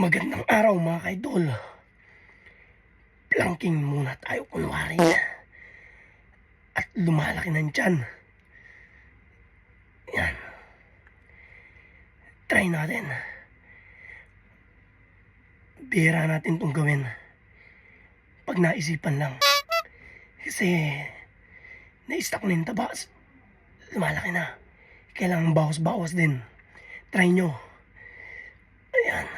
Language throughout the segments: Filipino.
Magandang araw mga kaidol. Planking muna tayo kunwari. At lumalaki ng tiyan. Yan. Try natin. Bihira natin itong gawin. Pag naisipan lang. Kasi na-stuck na yung taba. Lumalaki na. Kailangan bawas-bawas din. Try nyo. Ayan.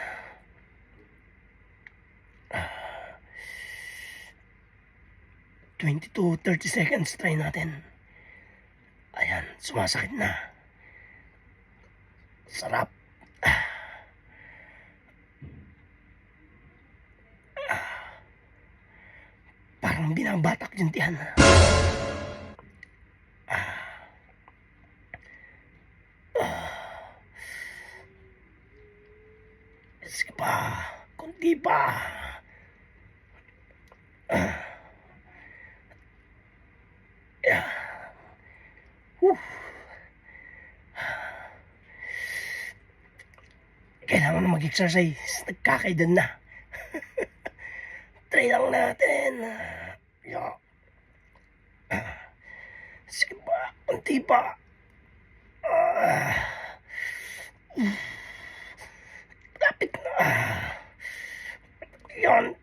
20 to 30 seconds, try natin. Ayan, sumasakit na. Sarap. Parang binabatak yung tiyan. Sige pa, kunti pa. Yeah. Kailangan na mag-exercise. Nagkakaedad na. Try lang natin. Yeah. Sige pa, kunti pa. Lapit na. Yan.